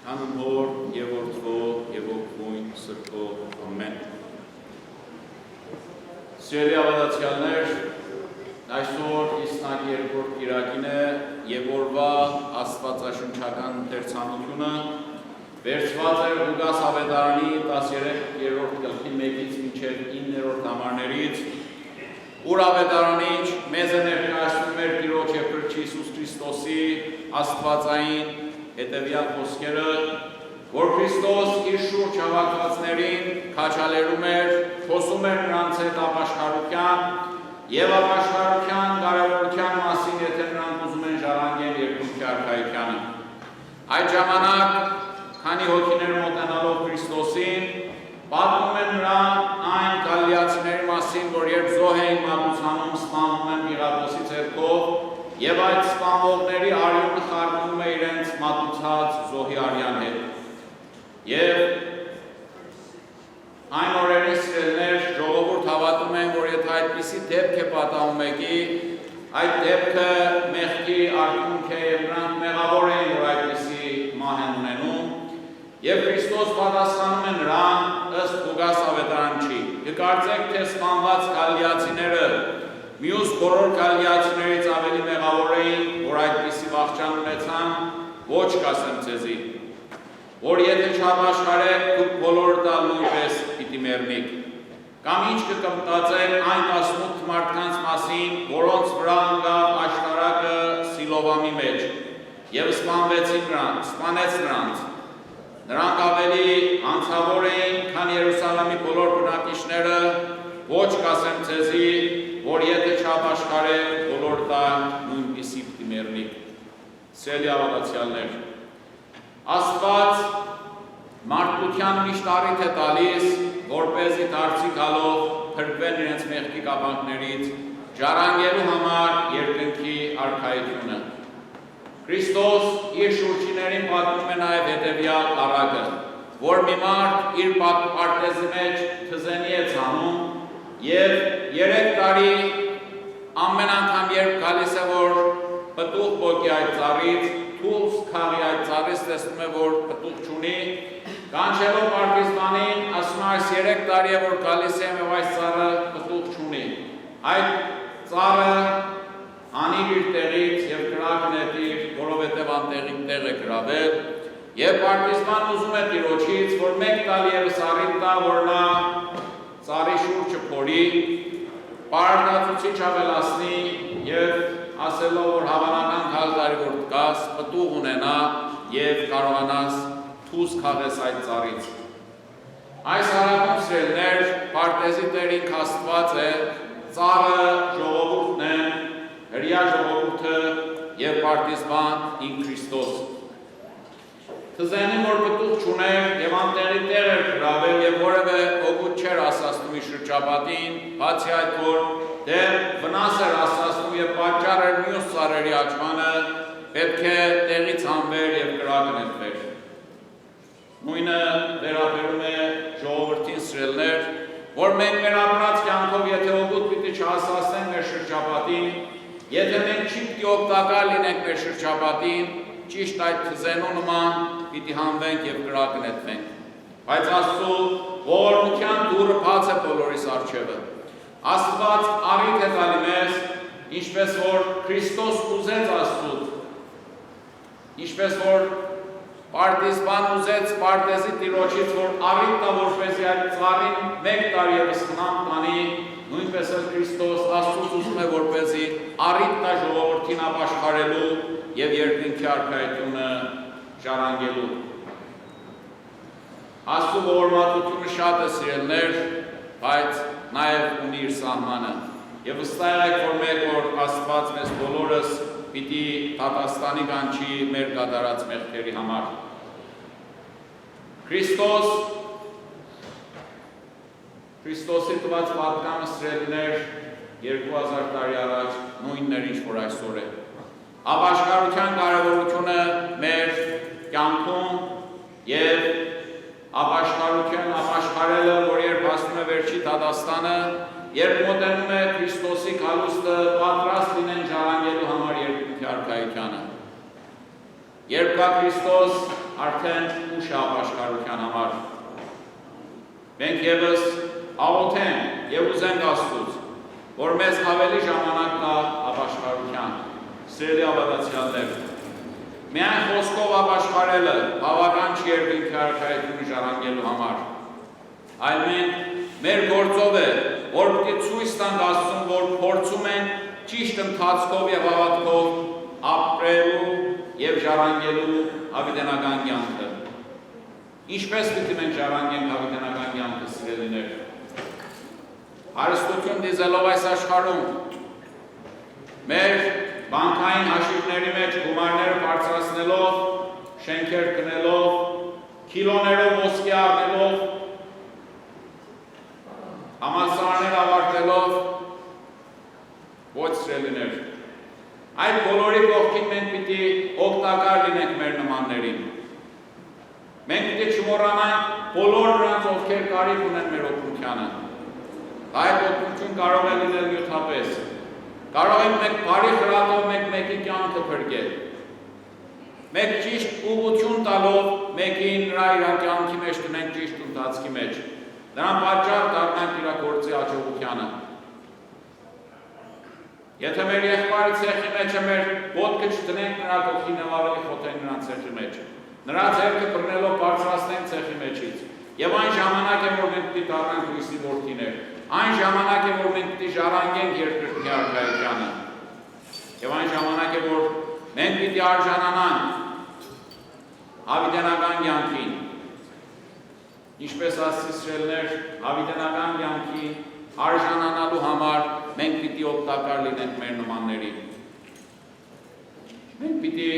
Հանուն Հոր և Որդու և Ոգուն Սրբո ամեն։ Սիրելի ավանդացյալներ, այսօր 52-րդ կիրակին է և օրվա աստվածաշնչական ընթերցանությունը վերցված է Լուկաս ավետարանի 13-րդ գլխի 1-ից մինչև 9-րդ համարներից, ուր ավետարանիչ մեզ է ներկայացնում մեր Տիրոջ և Փրկիչ Հիսուս Քրիստոսի աստվածային հետևյալ խոսքերը, որ Քրիստոս իր շուրջ հավաքվածներին քաջալերում էր, խոսում էր նրանց հետ ապաշխարության և ապաշխարության կարևորության մասին, եթե նրանք ուզում են ժառանգել երկնքի արքայությանը։ Այդ ժամանակ, քանի հոգիներ մոտենալով Քրիստոսին, պատմում են նրան այն գալիացիների մասին, որ երբ զոհ էին մատուցանում, սպանվում են Պիղատոսի ձեռքով, և այդ սպանվողների արյունը խառնվում է իրենց մատուցած զոհի արյան հետ։ Եվ այն օրերի սիրելիներ, ժողովուրդ հավատում են, որ եթե այդպիսի դեպք է պատահում մեկի, այդ դեպքը մեղքի արդյունք է և նրանք մեղավոր են, որ այդպիսի մահ են ունենում, և Քրիստոս պատասխանում է նրան ըստ Լուկաս ավետարանչի. «Կկարծեք, թե սպանված գալիացիները մյուս բոլոր գալիացիներից ավելի մեղավոր էին, որ այդպիսի վախճան ունեցան, ոչ կասեմ ձեզի, որ եթե չապաշխարեք, դուք բոլորը տալ նույնպես պիտի մեռնիք։ Կամ ինչ կմտածեք այն 18 մարդկանց մասին, որոնց վրա ընկավ աշտարակը Սիլովամի մեջ, և սպանեց նրանց։ Նրանք ավելի անցավոր էին, քան Երուսաղեմի բոլոր բնակիչները, ոչ կասեմ ձեզի, որ եթե չապաշխարեք, բոլոր տան նույնպիսի պիտի մեռնիք»։ Սիրելի ավանդացյալներ, Աստված մարդկության միշտ առիթ է տալիս, որպեսզի դարձի գալով փրկվեն իրենց մեղքի կապանքներից, ժառանգելու համար երկնքի արքայությունը։ Քրիստոս իր շուրջիներին պատմում է նաև հետևյալ առակը, որ մի մարդ իր պարտեզի մեջ թզենի է ցանում և 3 տարի ամեն անգամ երբ գալիս է, որ պտուղ պոկի այդ ծառից, թուղթ քաղի այդ ծառից, տեսնում է, որ պտուղ չունի, կանչելով պարտիզպանին, ասում է, այս 3 տարի է, որ գալիս եմ և այս ծառը պտուղ չունի։ Այդ ծառը անիր իր տեղից և կրակ նետիր, որովհետև անտեղին տեղ է գրավել, և պարտիզպան ուզում է Տիրոջից, որ 1 տարի ևս առիթ տա, որ նա ծառի շուրջը փորի, պարարտացուցիչ ավելացնի և ասելով, որ հավանական 100 տարի որ կաս, պտուղ ունենա և կարողանաս թուզ քաղես այդ ծառից։ Այս առակում սիրելիներ, պարտեզի Տեր ինք Աստված է, ծառը ժողովուրդն է, հրյա ժողովուրդը և պարտիզպան ինք Քրիստոս։ Թզենին, որ պտուղ չուներ և անտեղի տեղ էր գրավել և որևէ օգուտ չէր ասացնում իր շրջապատին, բացի այդ, որ դեռ վնաս էր ասացնում և պատճառ էր մյուս ծառերի աճմանը, պետք է տեղից հանվեր և կրակ նետվեր։ Նույնը վերաբերում է ժողովրդին սիրելիներ, որ մենք մեր ապրած կյանքով եթե օգուտ պիտի չհասացնենք մեր շրջապատին, եթե մենք չի պիտի օգտակար լինենք մեր շրջապատին, ճիշտ այդ թզենու նման պիտի հանվենք և կրակ նետվենք։ Բայց Աստծու ողորմության դուռը բաց է բոլորիս առջևը։ Աստված առիթ է տալի մեզ, ինչպես որ Քրիստոս ուզեց Աստծուց, ինչպես որ պարտիզպան ուզեց պարտեզի Տիրոջից, որ առիթ տա, որպեսզի այդ ծառին 1 տարի ևս խնամ տանի, նույնպես էլ Քրիստոս Աստծուց ուզում է, որպեսզի առիթ տա ժողովրդին ապաշխարելու և երկնքի արքայությունը ժառանգելու։ Աստծու ողորմածությունը շատ է սիրելիներ, բայց նաև ունի իր սահմանը։ Եվ վստահ եք, որ մեկ օր Աստված մեզ բոլորս պիտի դատաստանի կանչի մեր կատարած մեղքերի համար։ Քրիստոսի տված պատկանը սիրելիներ 2000 տարի առաջ նույնն էր, ինչ որ այսօր է։ Ապաշխարության կարևորությունը մեր կյանքում և ապաշխարելը, որ երբ հասնում է վերջի դատաստանը, երբ մոտենում է Քրիստոսի գալուստը, պատրաստ լինեն ժառանգելու համար երկնքի արքայությանը։ Երբ կա Քրիստոս, արդեն ուշ է ապաշխարության համար։ Մենք ևս աղոթենք և ուզենք Աստծուց, որ մեզ ավելի ժամանակ տա ապաշխարության։ Սիրելի ավետացյալներ, միայն խոսքով ապաշխարելը բավական չի երկինքի արքայությունը ժառանգելու համար, այլ մենք մեր գործով է, որ պիտի ցույց տանք Աստծուն, որ փորձում ենք ճիշտ ընթացքով և հավատքով ապրելու և ժառանգելու հավիտենական կյանքը։ Ինչպես պիտի մենք ժառանգենք հավիտենական կյանքը, սիրելիներ։ Հարստություն դիզելով այս աշխարհում, մեր բանկային հաշիվների մեջ գումարները բարձրացնելով, շենքեր գնելով, քիլոներով ոսկի առնելով, համալսարաններ ավարտելով, ոչ սիրելիներ։ Այդ բոլորի կողքին մենք պիտի օգտակար լինենք մեր նմաններին։ Մենք պիտի չմոռանանք բոլոր նրանց, ովքեր կարիք ունեն մեր օգնությանը։ Այդ օգնություն կարող է լինել նյութապես։ Կարող ենք մենք բարի խրատով մեկ-մեկի կյանքը փրկել։ Մենք ճիշտ ուղղություն տալով մեկին նրա իր կյանքի մեջ տնենք ճիշտ ընթացքի մեջ։ Նրան պատճառ դառնանք իր գործի հաջողությանը։ Եթե մեր եղբայրը ցեխի մեջ է, մեր ոտքը չտնենք նրա գլխին և ավելի խոթենք նրան ցեխի մեջ։ Նրա ձեռքը բռնելով բարձրացնենք ցեխի մեջից։ Եվ այն ժամանակ է, որ մենք պիտի դառնանք Հույսի որդիներ։ Այն ժամանակ է, որ մենք պիտի ժառանգենք երկրի արքայությանը։ Եվ այն ժամանակ է, որ մենք պիտի արժանանանք հավիտենական կյանքին։ Ինչպես ասացի սիրելիներ, հավիտենական կյանքի արժանանալու համար մենք պիտի օգտակար լինենք մեր նմաններին։ Մենք պիտի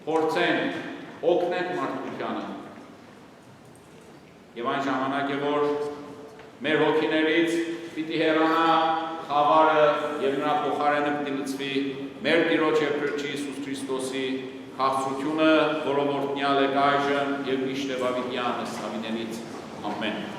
փորձենք օգնենք մարդկությանը։ Եվ այն ժամանակ է, որ մեր հոգիներից պիտի հեռանա խավարը և նրա փոխարենը պիտի լցվի մեր Տիրոջ և Փրկիչ Հիսուս Քրիստոսի քաղցրությունը, որով օրհնյալ եք այժմ և միշտ և հավիտյանս ամենից։ Ամեն։